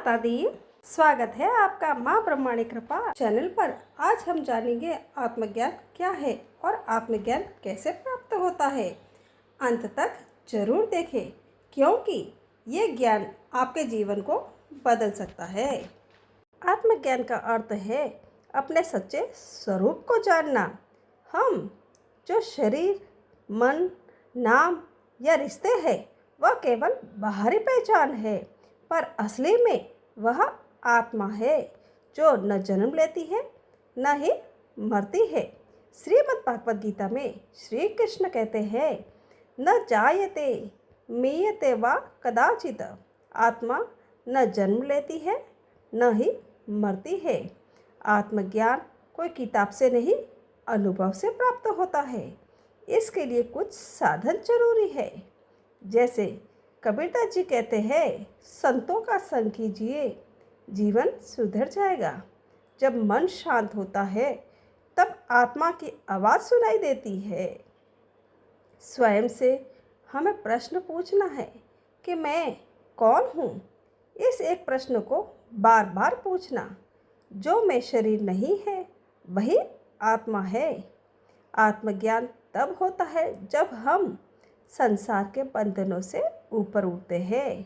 माता दी। स्वागत है आपका माँ ब्रह्मांडी कृपा चैनल पर। आज हम जानेंगे आत्मज्ञान क्या है और आत्मज्ञान कैसे प्राप्त होता है। अंत तक जरूर देखें क्योंकि ये ज्ञान आपके जीवन को बदल सकता है। आत्मज्ञान का अर्थ है अपने सच्चे स्वरूप को जानना। हम जो शरीर, मन, नाम या रिश्ते हैं वह केवल बाहरी पहचान है, पर असली में वह आत्मा है जो न जन्म लेती है न ही मरती है। श्रीमद् भागवत गीता में श्री कृष्ण कहते हैं, न जायते मीयते वा कदाचित। आत्मा न जन्म लेती है न ही मरती है। आत्मज्ञान कोई किताब से नहीं, अनुभव से प्राप्त होता है। इसके लिए कुछ साधन जरूरी है। जैसे कबीरदास जी कहते हैं, संतों का संग कीजिए, जीवन सुधर जाएगा। जब मन शांत होता है तब आत्मा की आवाज़ सुनाई देती है। स्वयं से हमें प्रश्न पूछना है कि मैं कौन हूँ। इस एक प्रश्न को बार बार पूछना। जो मैं शरीर नहीं है वही आत्मा है। आत्मज्ञान तब होता है जब हम संसार के बंधनों से ऊपर उठते हैं।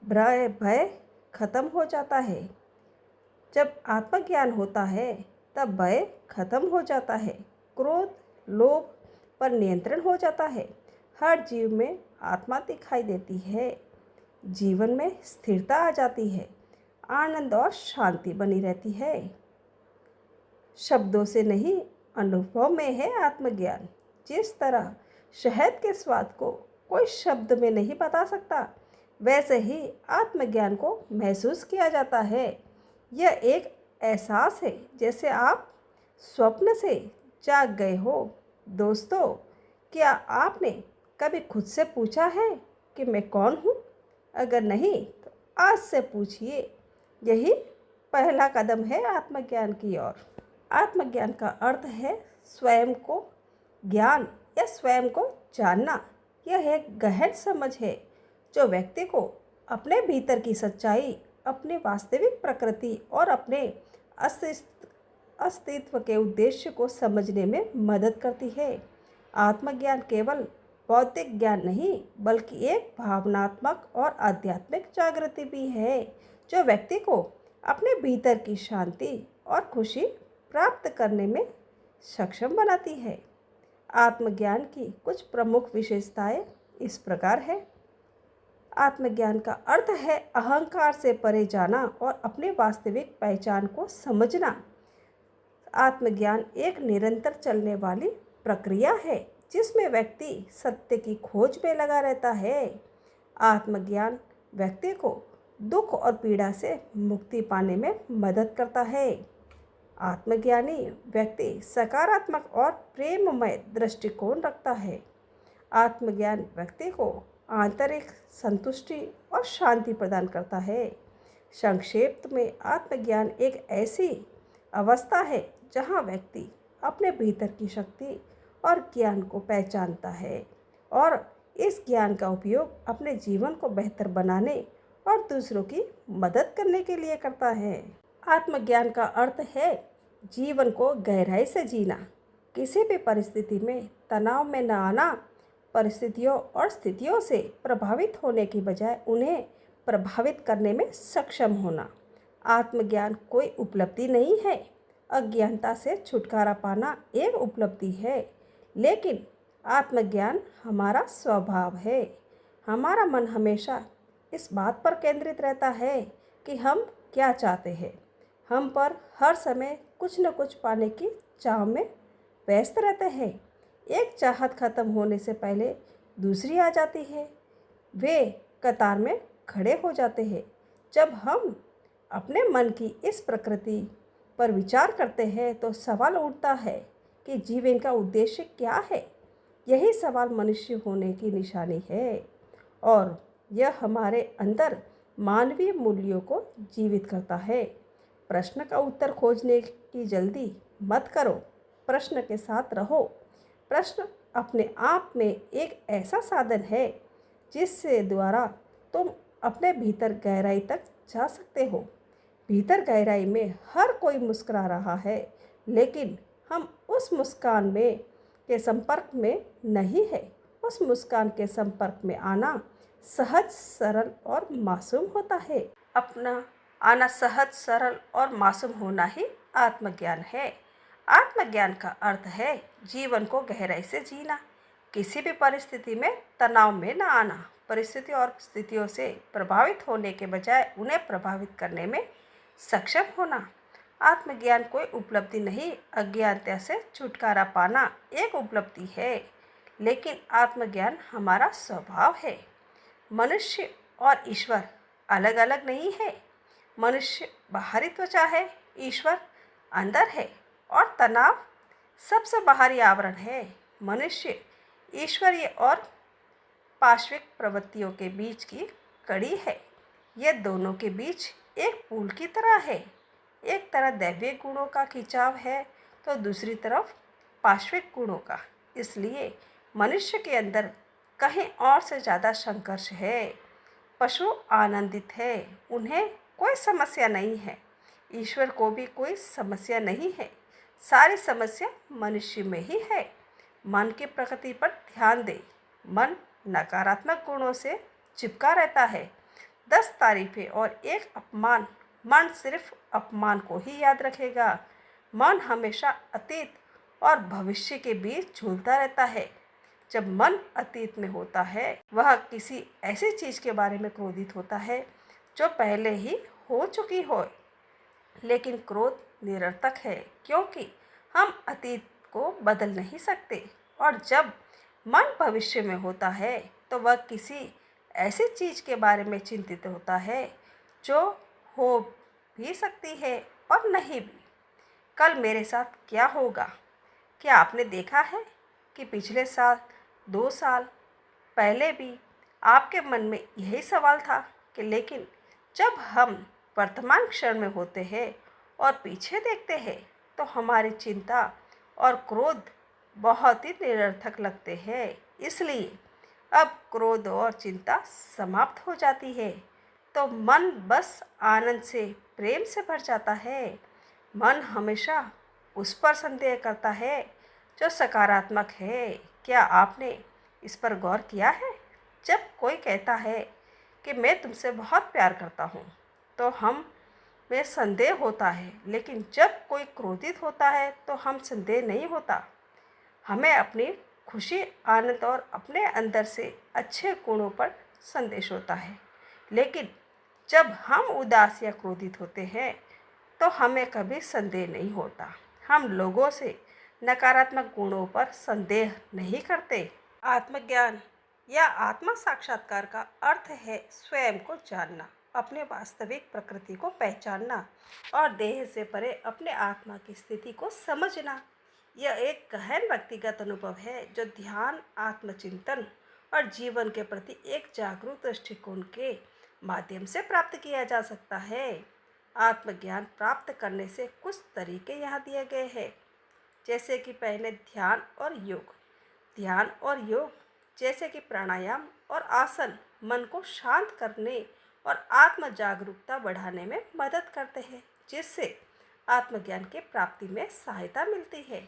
भय खत्म हो जाता है। जब आत्मज्ञान होता है तब भय खत्म हो जाता है। क्रोध, लोभ पर नियंत्रण हो जाता है। हर जीव में आत्मा दिखाई देती है। जीवन में स्थिरता आ जाती है। आनंद और शांति बनी रहती है। शब्दों से नहीं, अनुभव में है आत्मज्ञान। जिस तरह शहद के स्वाद को कोई शब्द में नहीं बता सकता, वैसे ही आत्मज्ञान को महसूस किया जाता है। यह एक एहसास है जैसे आप स्वप्न से जाग गए हो। दोस्तों, क्या आपने कभी खुद से पूछा है कि मैं कौन हूँ? अगर नहीं तो आज से पूछिए। यही पहला कदम है आत्मज्ञान की ओर। आत्मज्ञान का अर्थ है स्वयं को ज्ञान या स्वयं को जानना। यह एक गहन समझ है जो व्यक्ति को अपने भीतर की सच्चाई, अपनी वास्तविक प्रकृति और अपने अस्तित्व के उद्देश्य को समझने में मदद करती है। आत्मज्ञान केवल भौतिक ज्ञान नहीं बल्कि एक भावनात्मक और आध्यात्मिक जागृति भी है जो व्यक्ति को अपने भीतर की शांति और खुशी प्राप्त करने में सक्षम बनाती है। आत्मज्ञान की कुछ प्रमुख विशेषताएं इस प्रकार है। आत्मज्ञान का अर्थ है अहंकार से परे जाना और अपनी वास्तविक पहचान को समझना। आत्मज्ञान एक निरंतर चलने वाली प्रक्रिया है जिसमें व्यक्ति सत्य की खोज में लगा रहता है। आत्मज्ञान व्यक्ति को दुख और पीड़ा से मुक्ति पाने में मदद करता है। आत्मज्ञानी व्यक्ति सकारात्मक और प्रेममय दृष्टिकोण रखता है। आत्मज्ञान व्यक्ति को आंतरिक संतुष्टि और शांति प्रदान करता है। संक्षेप में आत्मज्ञान एक ऐसी अवस्था है जहां व्यक्ति अपने भीतर की शक्ति और ज्ञान को पहचानता है और इस ज्ञान का उपयोग अपने जीवन को बेहतर बनाने और दूसरों की मदद करने के लिए करता है। आत्मज्ञान का अर्थ है जीवन को गहराई से जीना। किसी भी परिस्थिति में तनाव में न आना, परिस्थितियों और स्थितियों से प्रभावित होने की बजाय उन्हें प्रभावित करने में सक्षम होना। आत्मज्ञान कोई उपलब्धि नहीं है। अज्ञानता से छुटकारा पाना एक उपलब्धि है, लेकिन आत्मज्ञान हमारा स्वभाव है। हमारा मन हमेशा इस बात पर केंद्रित रहता है कि हम क्या चाहते हैं। हम पर हर समय कुछ न कुछ पाने की चाह में व्यस्त रहते हैं। एक चाहत खत्म होने से पहले दूसरी आ जाती है। वे कतार में खड़े हो जाते हैं। जब हम अपने मन की इस प्रकृति पर विचार करते हैं तो सवाल उठता है कि जीवन का उद्देश्य क्या है। यही सवाल मनुष्य होने की निशानी है और यह हमारे अंदर मानवीय मूल्यों को जीवित करता है। प्रश्न का उत्तर खोजने की जल्दी मत करो, प्रश्न के साथ रहो। प्रश्न अपने आप में एक ऐसा साधन है जिससे द्वारा तुम अपने भीतर गहराई तक जा सकते हो। भीतर गहराई में हर कोई मुस्कुरा रहा है, लेकिन हम उस मुस्कान में के संपर्क में नहीं है। उस मुस्कान के संपर्क में आना सहज, सरल और मासूम होता है। अपना आना सहज, सरल और मासूम होना ही आत्मज्ञान है। आत्मज्ञान का अर्थ है जीवन को गहराई से जीना, किसी भी परिस्थिति में तनाव में न आना, परिस्थिति और स्थितियों से प्रभावित होने के बजाय उन्हें प्रभावित करने में सक्षम होना। आत्मज्ञान कोई उपलब्धि नहीं, अज्ञानता से छुटकारा पाना एक उपलब्धि है, लेकिन आत्मज्ञान हमारा स्वभाव है। मनुष्य और ईश्वर अलग अलग नहीं है। मनुष्य बाहरी त्वचा है, ईश्वर अंदर है, और तनाव सबसे बाहरी आवरण है। मनुष्य ईश्वरीय और पाश्विक प्रवृत्तियों के बीच की कड़ी है। ये दोनों के बीच एक पुल की तरह है। एक तरफ दैवीय गुणों का खिंचाव है तो दूसरी तरफ पाश्विक गुणों का। इसलिए मनुष्य के अंदर कहीं और से ज़्यादा संघर्ष है। पशु आनंदित है, उन्हें कोई समस्या नहीं है। ईश्वर को भी कोई समस्या नहीं है। सारी समस्या मनुष्य में ही है। मन की प्रकृति पर ध्यान दें। मन नकारात्मक गुणों से चिपका रहता है। 10 तारीफें और एक अपमान, मन सिर्फ अपमान को ही याद रखेगा। मन हमेशा अतीत और भविष्य के बीच झूलता रहता है। जब मन अतीत में होता है, वह किसी ऐसी चीज़ के बारे में क्रोधित होता है जो पहले ही हो चुकी हो। लेकिन क्रोध निरर्थक है, क्योंकि हम अतीत को बदल नहीं सकते। और जब मन भविष्य में होता है तो वह किसी ऐसी चीज़ के बारे में चिंतित होता है जो हो भी सकती है और नहीं भी। कल मेरे साथ क्या होगा? क्या आपने देखा है कि पिछले साल, 2 साल पहले भी आपके मन में यही सवाल था कि लेकिन जब हम वर्तमान क्षण में होते हैं और पीछे देखते हैं तो हमारी चिंता और क्रोध बहुत ही निरर्थक लगते हैं। इसलिए अब क्रोध और चिंता समाप्त हो जाती है तो मन बस आनंद से, प्रेम से भर जाता है। मन हमेशा उस पर संदेह करता है जो सकारात्मक है। क्या आपने इस पर गौर किया है? जब कोई कहता है कि मैं तुमसे बहुत प्यार करता हूँ तो हम में संदेह होता है, लेकिन जब कोई क्रोधित होता है तो हम संदेह नहीं होता। हमें अपनी खुशी, आनंद और अपने अंदर से अच्छे गुणों पर संदेश होता है। लेकिन जब हम उदास या क्रोधित होते हैं तो हमें कभी संदेह नहीं होता। हम लोगों से नकारात्मक गुणों पर संदेह नहीं करते। आत्मज्ञान या आत्मा साक्षात्कार का अर्थ है स्वयं को जानना, अपने वास्तविक प्रकृति को पहचानना और देह से परे अपने आत्मा की स्थिति को समझना। यह एक गहन व्यक्तिगत अनुभव है जो ध्यान, आत्मचिंतन और जीवन के प्रति एक जागरूक दृष्टिकोण के माध्यम से प्राप्त किया जा सकता है। आत्मज्ञान प्राप्त करने से कुछ तरीके यहाँ दिए गए हैं, जैसे कि पहले ध्यान और योग। ध्यान और योग जैसे कि प्राणायाम और आसन मन को शांत करने और आत्म जागरूकता बढ़ाने में मदद करते हैं, जिससे आत्मज्ञान के प्राप्ति में सहायता मिलती है।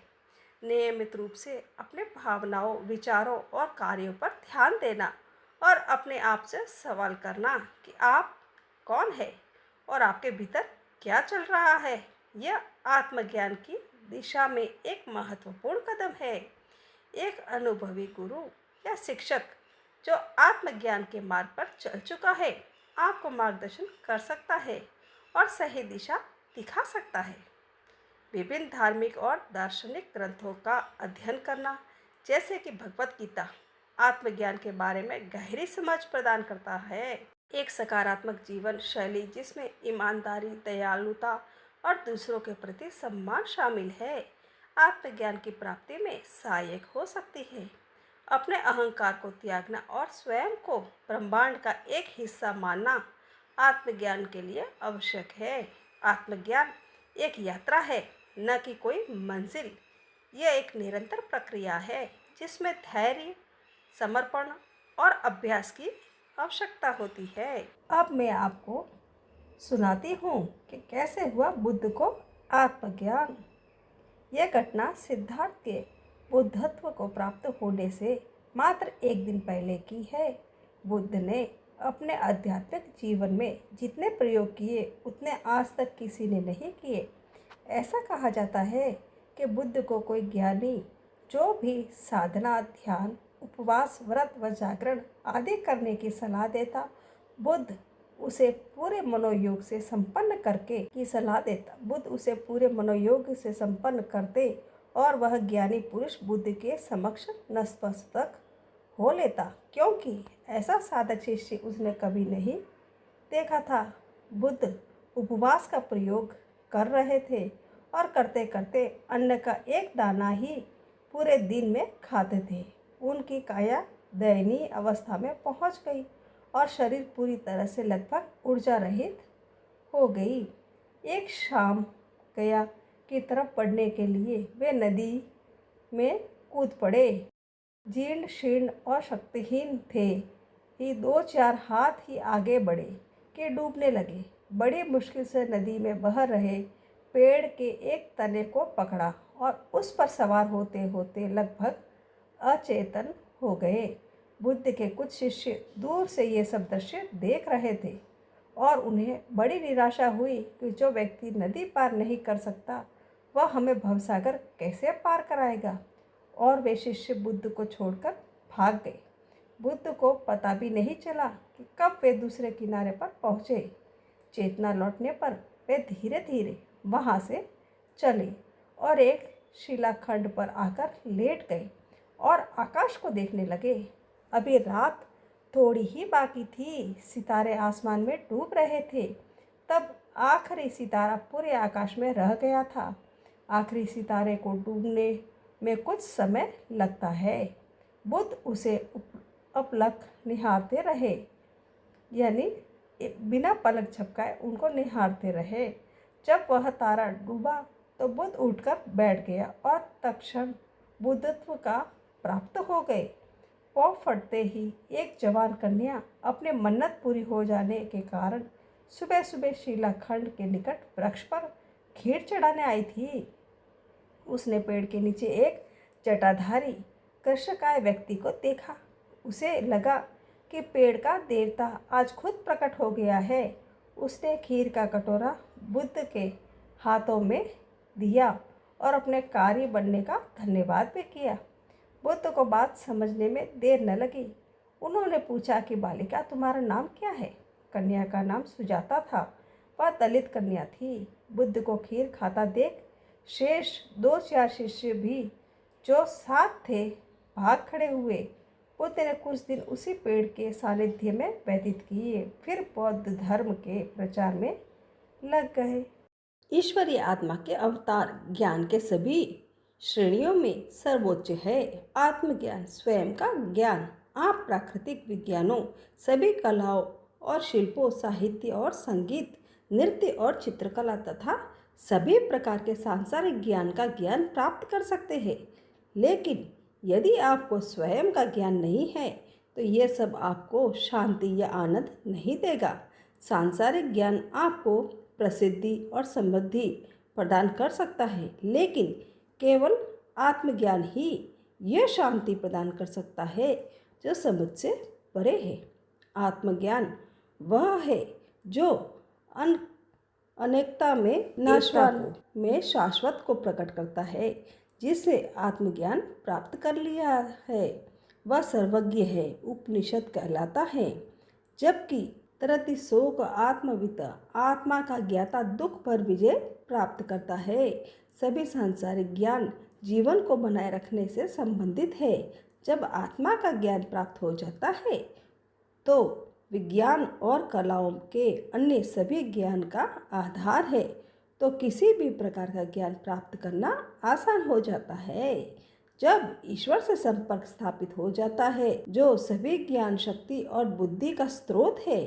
नियमित रूप से अपने भावनाओं, विचारों और कार्यों पर ध्यान देना और अपने आप से सवाल करना कि आप कौन है और आपके भीतर क्या चल रहा है, यह आत्मज्ञान की दिशा में एक महत्वपूर्ण कदम है। एक अनुभवी गुरु या शिक्षक जो आत्मज्ञान के मार्ग पर चल चुका है आपको मार्गदर्शन कर सकता है और सही दिशा दिखा सकता है। विभिन्न धार्मिक और दार्शनिक ग्रंथों का अध्ययन करना, जैसे कि भगवत गीता, आत्मज्ञान के बारे में गहरी समझ प्रदान करता है। एक सकारात्मक जीवन शैली जिसमें ईमानदारी, दयालुता और दूसरों के प्रति सम्मान शामिल है, आत्मज्ञान की प्राप्ति में सहायक हो सकती है। अपने अहंकार को त्यागना और स्वयं को ब्रह्मांड का एक हिस्सा मानना आत्मज्ञान के लिए आवश्यक है। आत्मज्ञान एक यात्रा है, न कि कोई मंजिल। यह एक निरंतर प्रक्रिया है जिसमें धैर्य, समर्पण और अभ्यास की आवश्यकता होती है। अब मैं आपको सुनाती हूँ कि कैसे हुआ बुद्ध को आत्मज्ञान। यह घटना सिद्धार्थ के बुद्धत्व को प्राप्त होने से मात्र एक दिन पहले की है। बुद्ध ने अपने आध्यात्मिक जीवन में जितने प्रयोग किए उतने आज तक किसी ने नहीं किए। ऐसा कहा जाता है कि बुद्ध को कोई ज्ञानी जो भी साधना, ध्यान, उपवास, व्रत व जागरण आदि करने की सलाह देता, बुद्ध उसे पूरे मनोयोग से संपन्न करते और वह ज्ञानी पुरुष बुद्ध के समक्ष नतमस्तक हो लेता, क्योंकि ऐसा साधक शिष्य उसने कभी नहीं देखा था। बुद्ध उपवास का प्रयोग कर रहे थे और करते करते अन्न का एक दाना ही पूरे दिन में खाते थे। उनकी काया दयनीय अवस्था में पहुंच गई और शरीर पूरी तरह से लगभग ऊर्जा रहित हो गई। एक शाम गया की तरफ बढ़ने के लिए वे नदी में कूद पड़े। जीर्ण शीर्ण और शक्तिहीन थे ही 2-4 हाथ ही आगे बढ़े कि डूबने लगे। बड़ी मुश्किल से नदी में बह रहे पेड़ के एक तने को पकड़ा और उस पर सवार होते होते लगभग अचेतन हो गए। बुद्ध के कुछ शिष्य दूर से ये सब दृश्य देख रहे थे और उन्हें बड़ी निराशा हुई कि जो व्यक्ति नदी पार नहीं कर सकता वह हमें भवसागर कैसे पार कराएगा, और वे शिष्य बुद्ध को छोड़कर भाग गए। बुद्ध को पता भी नहीं चला कि कब वे दूसरे किनारे पर पहुँचे। चेतना लौटने पर वे धीरे धीरे वहाँ से चले और एक शिलाखंड पर आकर लेट गए और आकाश को देखने लगे। अभी रात थोड़ी ही बाकी थी, सितारे आसमान में डूब रहे थे। तब आखिरी सितारा पूरे आकाश में रह गया था। आखिरी सितारे को डूबने में कुछ समय लगता है। बुद्ध उसे अपलक निहारते रहे, यानी बिना पलक झपकाए उनको निहारते रहे। जब वह तारा डूबा तो बुद्ध उठकर बैठ गया और तत्क्षण बुद्धत्व का प्राप्त हो गए। पाँव फटते ही एक जवान कन्या अपने मन्नत पूरी हो जाने के कारण सुबह सुबह शिलाखंड के निकट वृक्ष पर खीर चढ़ाने आई थी। उसने पेड़ के नीचे एक जटाधारी कृष्णकाय व्यक्ति को देखा। उसे लगा कि पेड़ का देवता आज खुद प्रकट हो गया है। उसने खीर का कटोरा बुद्ध के हाथों में दिया और अपने कार्य बनने का धन्यवाद भी किया। बुद्ध को बात समझने में देर न लगी। उन्होंने पूछा कि बालिका, तुम्हारा नाम क्या है? कन्या का नाम सुजाता था। वह दलित कन्या थी। बुद्ध को खीर खाता देख शेष 2-4 शिष्य भी जो साथ थे भाग खड़े हुए। बुद्ध ने कुछ दिन उसी पेड़ के सानिध्य में व्यतीत किए, फिर बौद्ध धर्म के प्रचार में लग गए। ईश्वरीय आत्मा के अवतार ज्ञान के सभी श्रेणियों में सर्वोच्च है। आत्मज्ञान स्वयं का ज्ञान। आप प्राकृतिक विज्ञानों, सभी कलाओं और शिल्पों, साहित्य और संगीत, नृत्य और चित्रकला तथा सभी प्रकार के सांसारिक ज्ञान का ज्ञान प्राप्त कर सकते हैं। लेकिन यदि आपको स्वयं का ज्ञान नहीं है तो यह सब आपको शांति या आनंद नहीं देगा। सांसारिक ज्ञान आपको प्रसिद्धि और समृद्धि प्रदान कर सकता है, लेकिन केवल आत्मज्ञान ही यह शांति प्रदान कर सकता है जो समझ से परे है। आत्मज्ञान वह है जो अनेकता में शाश्वत को प्रकट करता है। जिसे आत्मज्ञान प्राप्त कर लिया है वह सर्वज्ञ है, उपनिषद कहलाता है। जबकि तरति शोक आत्मवित, आत्मा का ज्ञाता दुख पर विजय प्राप्त करता है। सभी सांसारिक ज्ञान जीवन को बनाए रखने से संबंधित है। जब आत्मा का ज्ञान प्राप्त हो जाता है तो विज्ञान और कलाओं के अन्य सभी ज्ञान का आधार है, तो किसी भी प्रकार का ज्ञान प्राप्त करना आसान हो जाता है। जब ईश्वर से संपर्क स्थापित हो जाता है, जो सभी ज्ञान, शक्ति और बुद्धि का स्रोत है,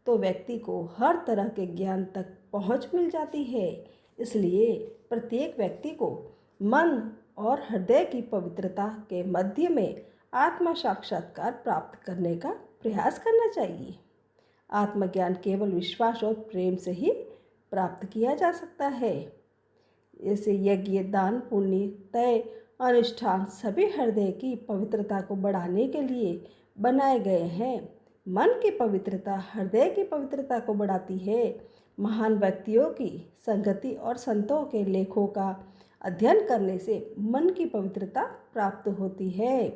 तो व्यक्ति को हर तरह के ज्ञान तक पहुंच मिल जाती है। इसलिए प्रत्येक व्यक्ति को मन और हृदय की पवित्रता के मध्य में आत्मा साक्षात्कार प्राप्त करने का प्रयास करना चाहिए। आत्मज्ञान केवल विश्वास और प्रेम से ही प्राप्त किया जा सकता है। जैसे यज्ञ, दान, पुण्य, तय, अनुष्ठान सभी हृदय की पवित्रता को बढ़ाने के लिए बनाए गए हैं। मन की पवित्रता हृदय की पवित्रता को बढ़ाती है। महान व्यक्तियों की संगति और संतों के लेखों का अध्ययन करने से मन की पवित्रता प्राप्त होती है।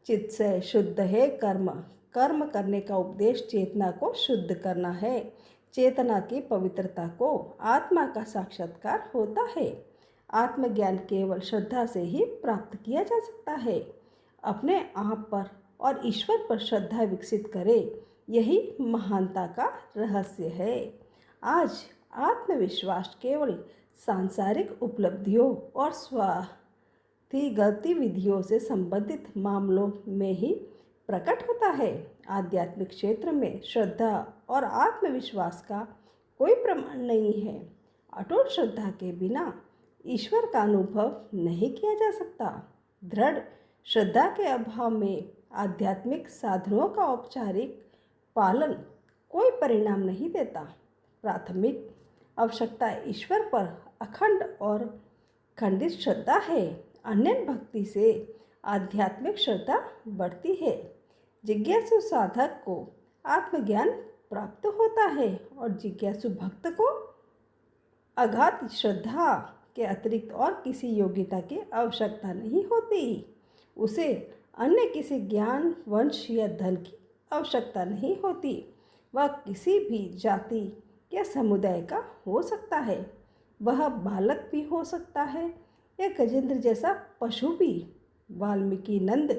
चित्त से शुद्ध है कर्म। कर्म करने का उपदेश चेतना को शुद्ध करना है। चेतना की पवित्रता को आत्मा का साक्षात्कार होता है। आत्मज्ञान केवल श्रद्धा से ही प्राप्त किया जा सकता है। अपने आप पर और ईश्वर पर श्रद्धा विकसित करें, यही महानता का रहस्य है। आज आत्मविश्वास केवल सांसारिक उपलब्धियों और स्वार्थी गतिविधियों से संबंधित मामलों में ही प्रकट होता है। आध्यात्मिक क्षेत्र में श्रद्धा और आत्मविश्वास का कोई प्रमाण नहीं है। अटूट श्रद्धा के बिना ईश्वर का अनुभव नहीं किया जा सकता। दृढ़ श्रद्धा के अभाव में आध्यात्मिक साधनों का औपचारिक पालन कोई परिणाम नहीं देता। प्राथमिक आवश्यकता ईश्वर पर अखंड और खंडित श्रद्धा है। अन्य भक्ति से आध्यात्मिक श्रद्धा बढ़ती है। जिज्ञासु साधक को आत्मज्ञान प्राप्त होता है और जिज्ञासु भक्त को अगाध श्रद्धा के अतिरिक्त और किसी योग्यता की आवश्यकता नहीं होती। उसे अन्य किसी ज्ञान, वंश या धन की आवश्यकता नहीं होती। वह किसी भी जाति या समुदाय का हो सकता है। वह बालक भी हो सकता है या गजेंद्र जैसा पशु भी। वाल्मीकि, नंद,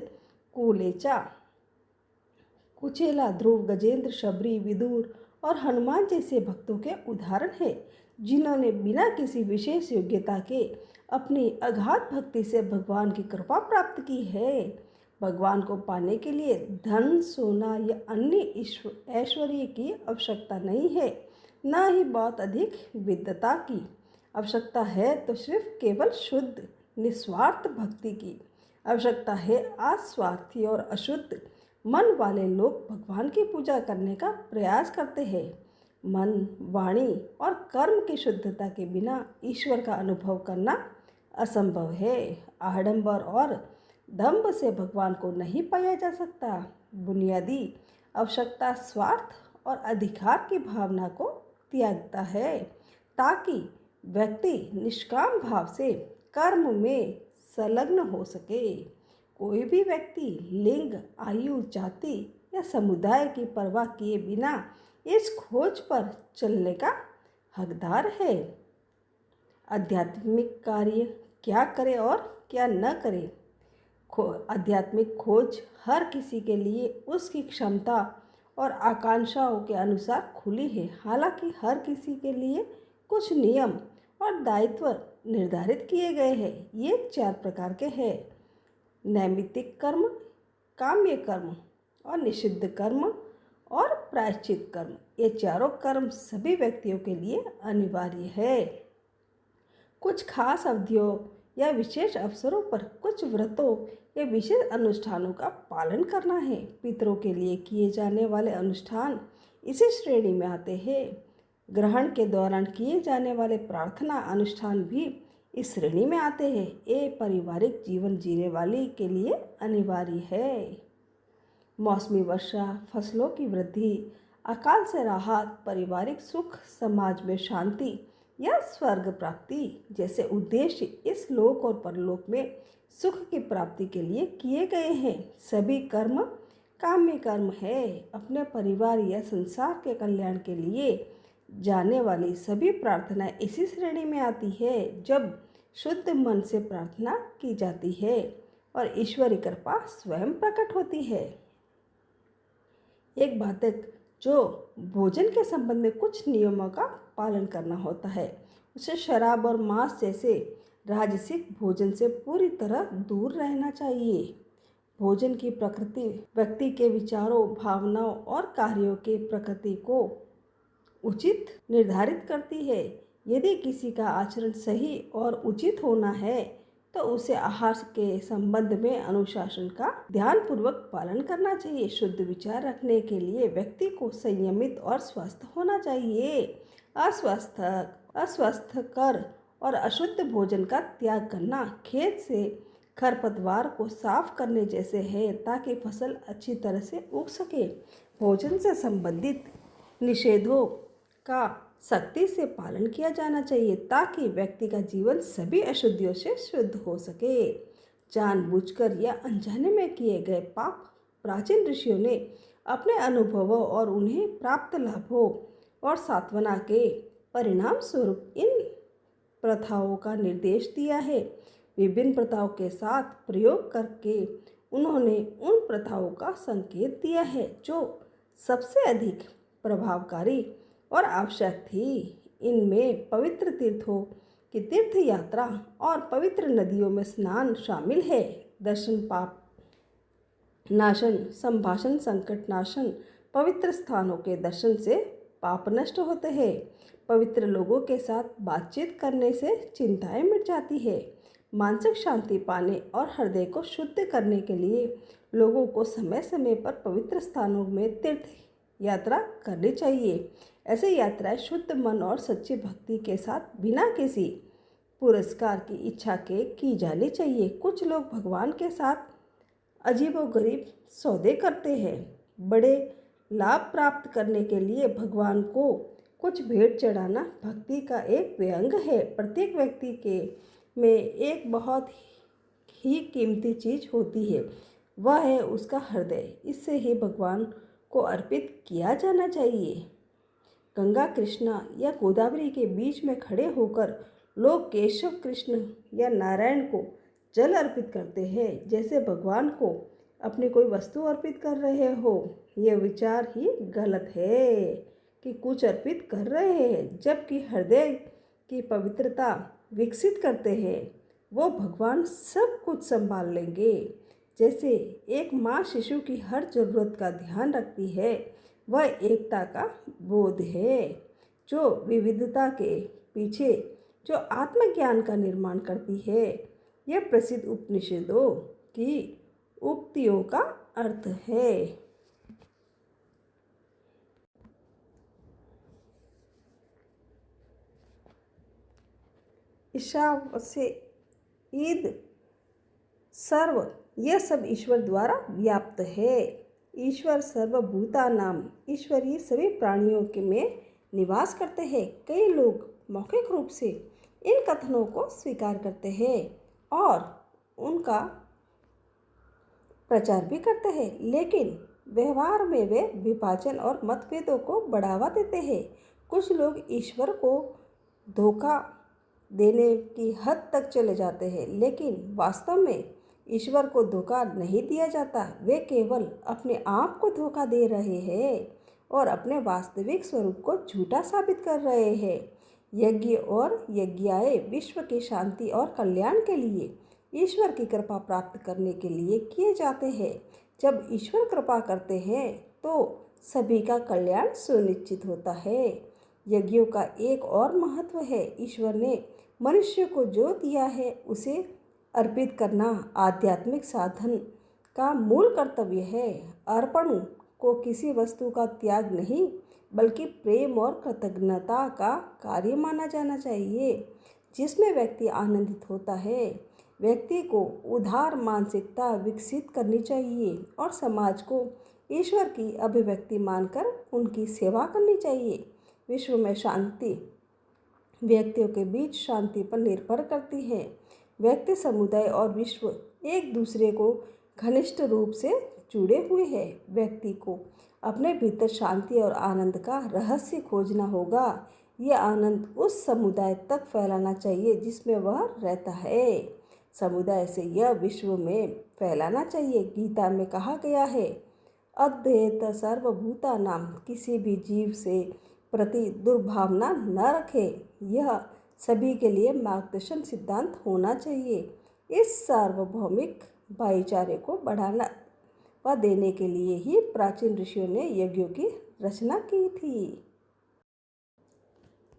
कुलेचा, कुचेला, ध्रुव, गजेंद्र, शबरी, विदुर और हनुमान जैसे भक्तों के उदाहरण हैं, जिन्होंने बिना किसी विशेष योग्यता के अपनी अगाध भक्ति से भगवान की कृपा प्राप्त की है। भगवान को पाने के लिए धन, सोना या अन्य ऐश्वर्य की आवश्यकता नहीं है, न ही बहुत अधिक विद्वता की आवश्यकता है, तो सिर्फ केवल शुद्ध निस्वार्थ भक्ति की आवश्यकता है। अस्वार्थी और अशुद्ध मन वाले लोग भगवान की पूजा करने का प्रयास करते हैं। मन, वाणी और कर्म की शुद्धता के बिना ईश्वर का अनुभव करना असंभव है। आडंबर और दंभ से भगवान को नहीं पाया जा सकता। बुनियादी आवश्यकता स्वार्थ और अधिकार की भावना को त्यागता है, ताकि व्यक्ति निष्काम भाव से कर्म में संलग्न हो सके। कोई भी व्यक्ति लिंग, आयु, जाति या समुदाय की परवाह किए बिना इस खोज पर चलने का हकदार है। आध्यात्मिक कार्य क्या करे और क्या न करे। आध्यात्मिक खोज हर किसी के लिए उसकी क्षमता और आकांक्षाओं के अनुसार खुली है। हालांकि हर किसी के लिए कुछ नियम और दायित्व निर्धारित किए गए हैं। ये 4 प्रकार के हैं: नैमित्तिक कर्म, काम्य कर्म और निषिद्ध कर्म और प्रायश्चित कर्म। ये चारों कर्म सभी व्यक्तियों के लिए अनिवार्य है। कुछ खास अवधियों या विशेष अवसरों पर कुछ व्रतों या विशेष अनुष्ठानों का पालन करना है। पितरों के लिए किए जाने वाले अनुष्ठान इसी श्रेणी में आते हैं। ग्रहण के दौरान किए जाने वाले प्रार्थना अनुष्ठान भी इस श्रेणी में आते हैं। ये पारिवारिक जीवन जीने वाले के लिए अनिवार्य है। मौसमी वर्षा, फसलों की वृद्धि, अकाल से राहत, पारिवारिक सुख, समाज में शांति या स्वर्ग प्राप्ति जैसे उद्देश्य इस लोक और परलोक में सुख की प्राप्ति के लिए किए गए हैं। सभी कर्म काम्य कर्म है। अपने परिवार या संसार के कल्याण के लिए जाने वाली सभी प्रार्थना इसी श्रेणी में आती है, जब शुद्ध मन से प्रार्थना की जाती है और ईश्वरीय कृपा स्वयं प्रकट होती है। एक बाधक जो भोजन के संबंध में कुछ नियमों का पालन करना होता है, उसे शराब और मांस जैसे राजसिक भोजन से पूरी तरह दूर रहना चाहिए। भोजन की प्रकृति व्यक्ति के विचारों, भावनाओं और कार्यों के प्रकृति को उचित निर्धारित करती है। यदि किसी का आचरण सही और उचित होना है तो उसे आहार के संबंध में अनुशासन का ध्यानपूर्वक पालन करना चाहिए। शुद्ध विचार रखने के लिए व्यक्ति को संयमित और स्वस्थ होना चाहिए। अस्वस्थ अस्वस्थकर और अशुद्ध भोजन का त्याग करना खेत से खरपतवार को साफ करने जैसे है, ताकि फसल अच्छी तरह से उग सके। भोजन से संबंधित निषेधों का सख्ती से पालन किया जाना चाहिए, ताकि व्यक्ति का जीवन सभी अशुद्धियों से शुद्ध हो सके। जानबूझकर या अनजाने में किए गए पाप प्राचीन ऋषियों ने अपने अनुभवों और उन्हें प्राप्त लाभों और सांत्वना के परिणाम स्वरूप इन प्रथाओं का निर्देश दिया है। विभिन्न प्रथाओं के साथ प्रयोग करके उन्होंने उन प्रथाओं का संकेत दिया है जो सबसे अधिक प्रभावकारी और आवश्यक थी। इनमें पवित्र तीर्थों की तीर्थ यात्रा और पवित्र नदियों में स्नान शामिल है। दर्शन पाप नाशन, संभाषण संकट नाशन। पवित्र स्थानों के दर्शन से पाप नष्ट होते हैं। पवित्र लोगों के साथ बातचीत करने से चिंताएं मिट जाती है। मानसिक शांति पाने और हृदय को शुद्ध करने के लिए लोगों को समय समय पर पवित्र स्थानों में तीर्थ यात्रा करनी चाहिए। ऐसी यात्राएं शुद्ध मन और सच्ची भक्ति के साथ बिना किसी पुरस्कार की इच्छा के की जानी चाहिए। कुछ लोग भगवान के साथ अजीबोगरीब सौदे करते हैं। बड़े लाभ प्राप्त करने के लिए भगवान को कुछ भेंट चढ़ाना भक्ति का एक व्यंग है। प्रत्येक व्यक्ति के में एक बहुत ही कीमती चीज होती है, वह है उसका हृदय। इससे ही भगवान को अर्पित किया जाना चाहिए। गंगा, कृष्णा या गोदावरी के बीच में खड़े होकर लोग केशव, कृष्ण या नारायण को जल अर्पित करते हैं, जैसे भगवान को अपनी कोई वस्तु अर्पित कर रहे हो। यह विचार ही गलत है कि कुछ अर्पित कर रहे हैं, जबकि हृदय की पवित्रता विकसित करते हैं। वो भगवान सब कुछ संभाल लेंगे। जैसे एक माँ शिशु की हर जरूरत का ध्यान रखती है, वह एकता का बोध है जो विविधता के पीछे जो आत्मज्ञान का निर्माण करती है। यह प्रसिद्ध उपनिषदों की उक्तियों का अर्थ है। ईशावास्य, ईद, सर्व, यह सब ईश्वर द्वारा व्याप्त है। ईश्वर सर्वभूतानाम, ईश्वर ही सभी प्राणियों के में निवास करते हैं। कई लोग मौखिक रूप से इन कथनों को स्वीकार करते हैं और उनका प्रचार भी करते हैं, लेकिन व्यवहार में वे विभाजन और मतभेदों को बढ़ावा देते हैं। कुछ लोग ईश्वर को धोखा देने की हद तक चले जाते हैं, लेकिन वास्तव में ईश्वर को धोखा नहीं दिया जाता। वे केवल अपने आप को धोखा दे रहे हैं और अपने वास्तविक स्वरूप को झूठा साबित कर रहे हैं। यज्ञ और यज्ञाएं विश्व की शांति और कल्याण के लिए, ईश्वर की कृपा प्राप्त करने के लिए किए जाते हैं। जब ईश्वर कृपा करते हैं तो सभी का कल्याण सुनिश्चित होता है। यज्ञों का एक और महत्व है, ईश्वर ने मनुष्य को जो दिया है उसे अर्पित करना आध्यात्मिक साधन का मूल कर्तव्य है। अर्पण को किसी वस्तु का त्याग नहीं, बल्कि प्रेम और कृतज्ञता का कार्य माना जाना चाहिए, जिसमें व्यक्ति आनंदित होता है। व्यक्ति को उदार मानसिकता विकसित करनी चाहिए और समाज को ईश्वर की अभिव्यक्ति मानकर उनकी सेवा करनी चाहिए। विश्व में शांति व्यक्तियों के बीच शांति पर निर्भर करती है। व्यक्ति, समुदाय और विश्व एक दूसरे को घनिष्ठ रूप से जुड़े हुए हैं। व्यक्ति को अपने भीतर शांति और आनंद का रहस्य खोजना होगा। यह आनंद उस समुदाय तक फैलाना चाहिए जिसमें वह रहता है। समुदाय से यह विश्व में फैलाना चाहिए। गीता में कहा गया है, अद्वैत सर्वभूतानां, किसी भी जीव से प्रति दुर्भावना न रखें। यह सभी के लिए मार्गदर्शन सिद्धांत होना चाहिए। इस सार्वभौमिक भाईचारे को बढ़ाना व देने के लिए ही प्राचीन ऋषियों ने यज्ञों की रचना की थी।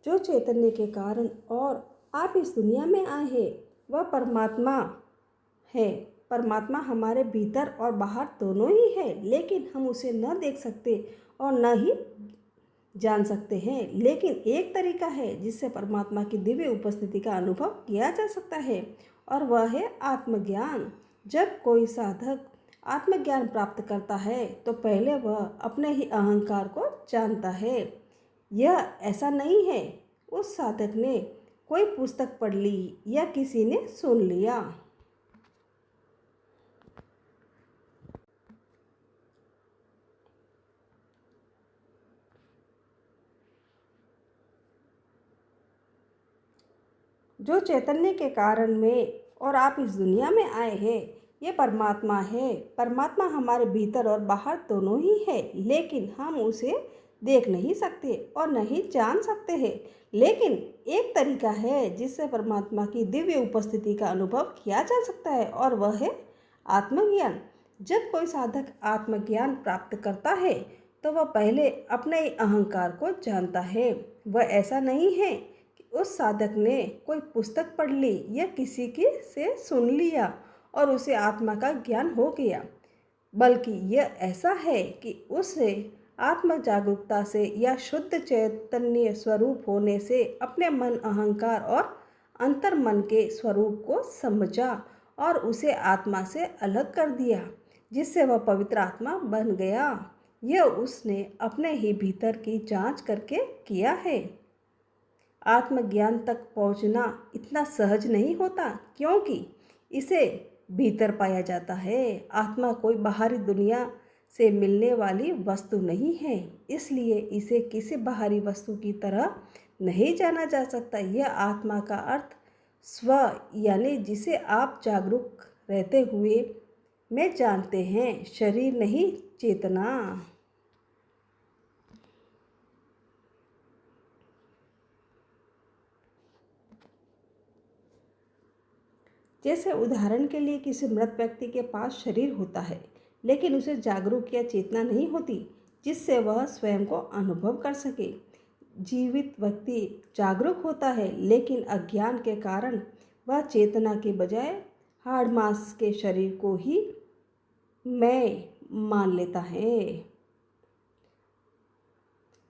जो चैतन्य के कारण और आप इस दुनिया में आए हैं, वह परमात्मा है। परमात्मा हमारे भीतर और बाहर दोनों ही है, लेकिन हम उसे न देख सकते और न ही जान सकते हैं। लेकिन एक तरीका है जिससे परमात्मा की दिव्य उपस्थिति का अनुभव किया जा सकता है, और वह है आत्मज्ञान। जब कोई साधक आत्मज्ञान प्राप्त करता है तो पहले वह अपने ही अहंकार को जानता है। यह ऐसा नहीं है उस साधक ने कोई पुस्तक पढ़ ली या किसी ने सुन लिया। जो चैतन्य के कारण में और आप इस दुनिया में आए हैं, ये परमात्मा है। परमात्मा हमारे भीतर और बाहर दोनों ही है, लेकिन हम उसे देख नहीं सकते और नहीं जान सकते हैं। लेकिन एक तरीका है जिससे परमात्मा की दिव्य उपस्थिति का अनुभव किया जा सकता है, और वह है आत्मज्ञान। जब कोई साधक आत्मज्ञान प्राप्त करता है तो वह पहले अपने ही अहंकार को जानता है। वह ऐसा नहीं है उस साधक ने कोई पुस्तक पढ़ ली या किसी की से सुन लिया और उसे आत्मा का ज्ञान हो गया, बल्कि यह ऐसा है कि उसे आत्म जागरूकता से या शुद्ध चैतन्य स्वरूप होने से अपने मन, अहंकार और अंतर मन के स्वरूप को समझा और उसे आत्मा से अलग कर दिया, जिससे वह पवित्र आत्मा बन गया। यह उसने अपने ही भीतर की जांच करके किया है। आत्मज्ञान तक पहुंचना इतना सहज नहीं होता, क्योंकि इसे भीतर पाया जाता है। आत्मा कोई बाहरी दुनिया से मिलने वाली वस्तु नहीं है, इसलिए इसे किसी बाहरी वस्तु की तरह नहीं जाना जा सकता। यह आत्मा का अर्थ स्व, यानी जिसे आप जागरूक रहते हुए में जानते हैं, शरीर नहीं, चेतना। जैसे उदाहरण के लिए किसी मृत व्यक्ति के पास शरीर होता है, लेकिन उसे जागरूक या चेतना नहीं होती जिससे वह स्वयं को अनुभव कर सके। जीवित व्यक्ति जागरूक होता है, लेकिन अज्ञान के कारण वह चेतना के बजाय हाड़ मांस के शरीर को ही मैं मान लेता है।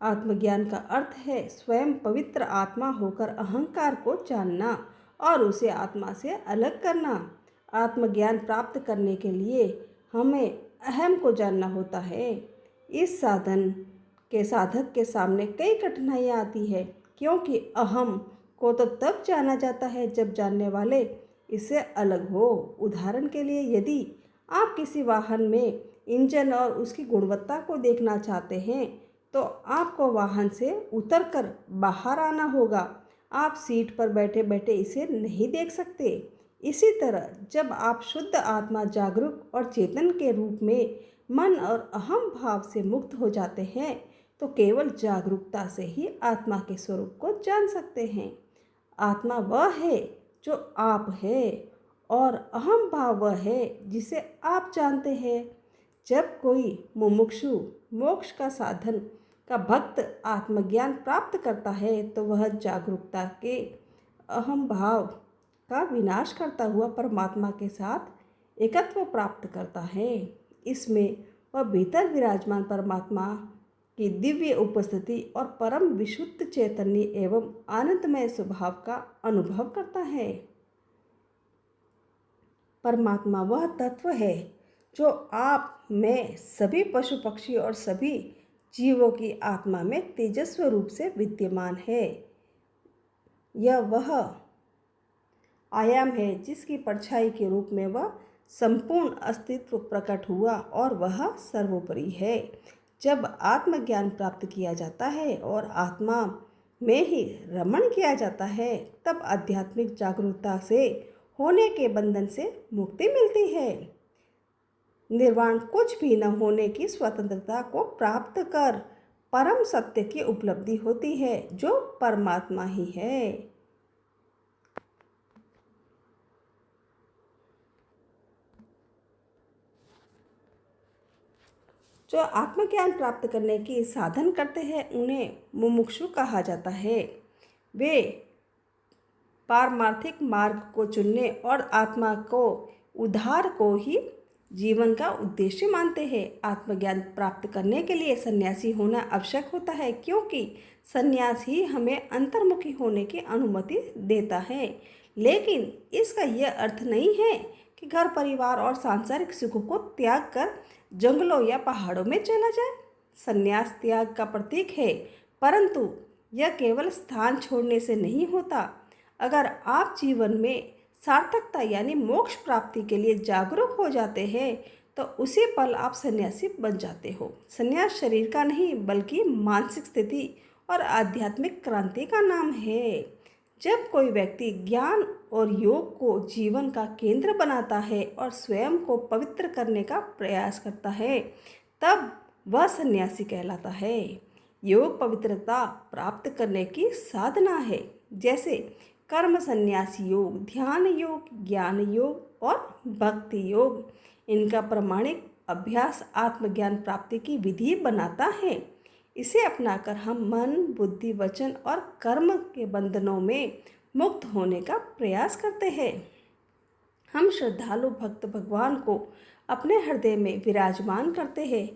आत्मज्ञान का अर्थ है स्वयं पवित्र आत्मा होकर अहंकार को जानना और उसे आत्मा से अलग करना। आत्मज्ञान प्राप्त करने के लिए हमें अहम को जानना होता है। इस साधन के साधक के सामने कई कठिनाइयाँ आती है, क्योंकि अहम को तो तब जाना जाता है जब जानने वाले इससे अलग हो। उदाहरण के लिए, यदि आप किसी वाहन में इंजन और उसकी गुणवत्ता को देखना चाहते हैं तो आपको वाहन से उतरकर बाहर आना होगा। आप सीट पर बैठे बैठे इसे नहीं देख सकते। इसी तरह जब आप शुद्ध आत्मा, जागरूक और चेतन के रूप में मन और अहम भाव से मुक्त हो जाते हैं तो केवल जागरूकता से ही आत्मा के स्वरूप को जान सकते हैं। आत्मा वह है जो आप है और अहम भाव वह है जिसे आप जानते हैं। जब कोई मुमुक्षु मोक्ष का साधन का भक्त आत्मज्ञान प्राप्त करता है तो वह जागरूकता के अहम भाव का विनाश करता हुआ परमात्मा के साथ एकत्व प्राप्त करता है। इसमें वह भीतर विराजमान परमात्मा की दिव्य उपस्थिति और परम विशुद्ध चैतन्य एवं आनंदमय स्वभाव का अनुभव करता है। परमात्मा वह तत्व है जो आप में, सभी पशु पक्षी और सभी जीवों की आत्मा में तेजस्वी रूप से विद्यमान है। यह वह आयाम है जिसकी परछाई के रूप में वह संपूर्ण अस्तित्व प्रकट हुआ और वह सर्वोपरि है। जब आत्मज्ञान प्राप्त किया जाता है और आत्मा में ही रमण किया जाता है, तब आध्यात्मिक जागरूकता से होने के बंधन से मुक्ति मिलती है। निर्वाण कुछ भी न होने की स्वतंत्रता को प्राप्त कर परम सत्य की उपलब्धि होती है, जो परमात्मा ही है। जो आत्मज्ञान प्राप्त करने की साधन करते हैं उन्हें मुमुक्षु कहा जाता है। वे पारमार्थिक मार्ग को चुनने और आत्मा को उद्धार को ही जीवन का उद्देश्य मानते हैं। आत्मज्ञान प्राप्त करने के लिए सन्यासी होना आवश्यक होता है, क्योंकि सन्यास ही हमें अंतर्मुखी होने की अनुमति देता है। लेकिन इसका यह अर्थ नहीं है कि घर परिवार और सांसारिक सुखों को त्याग कर जंगलों या पहाड़ों में चला जाए। सन्यास त्याग का प्रतीक है, परंतु यह केवल स्थान छोड़ने से नहीं होता। अगर आप जीवन में सार्थकता यानी मोक्ष प्राप्ति के लिए जागरूक हो जाते हैं तो उसी पल आप सन्यासी बन जाते हो। सन्यास शरीर का नहीं बल्कि मानसिक स्थिति और आध्यात्मिक क्रांति का नाम है। जब कोई व्यक्ति ज्ञान और योग को जीवन का केंद्र बनाता है और स्वयं को पवित्र करने का प्रयास करता है, तब वह सन्यासी कहलाता है। योग पवित्रता प्राप्त करने की साधना है, जैसे कर्म संन्यास योग, ध्यान योग, ज्ञान योग और भक्ति योग। इनका प्रामाणिक अभ्यास आत्मज्ञान प्राप्ति की विधि बनाता है। इसे अपनाकर हम मन, बुद्धि, वचन और कर्म के बंधनों में मुक्त होने का प्रयास करते हैं। हम श्रद्धालु भक्त भगवान को अपने हृदय में विराजमान करते हैं,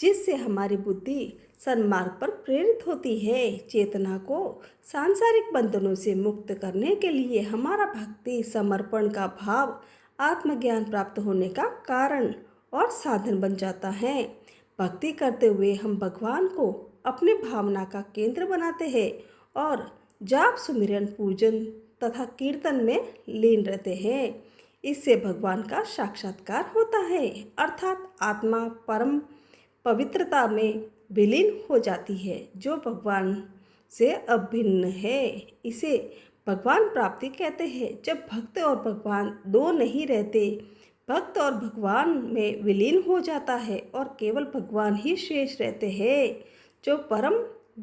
जिससे हमारी बुद्धि सन्मार्ग पर प्रेरित होती है। चेतना को सांसारिक बंधनों से मुक्त करने के लिए हमारा भक्ति समर्पण का भाव आत्मज्ञान प्राप्त होने का कारण और साधन बन जाता है। भक्ति करते हुए हम भगवान को अपनी भावना का केंद्र बनाते हैं और जाप, सुमिरन, पूजन तथा कीर्तन में लीन रहते हैं। इससे भगवान का साक्षात्कार होता है, अर्थात आत्मा परम पवित्रता में विलीन हो जाती है, जो भगवान से अभिन्न है। इसे भगवान प्राप्ति कहते हैं। जब भक्त और भगवान दो नहीं रहते, भक्त और भगवान में विलीन हो जाता है और केवल भगवान ही शेष रहते हैं, जो परम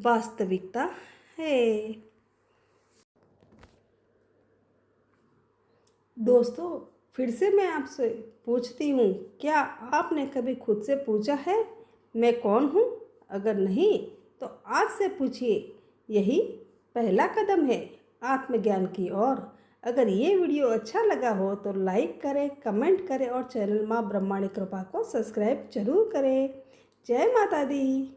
वास्तविकता है। दोस्तों, फिर से मैं आपसे पूछती हूँ, क्या आपने कभी खुद से पूछा है मैं कौन हूँ? अगर नहीं तो आज से पूछिए। यही पहला कदम है आत्मज्ञान की ओर। अगर ये वीडियो अच्छा लगा हो तो लाइक करें, कमेंट करें और चैनल माँ ब्रह्मांडी कृपा को सब्सक्राइब जरूर करें। जय माता दी।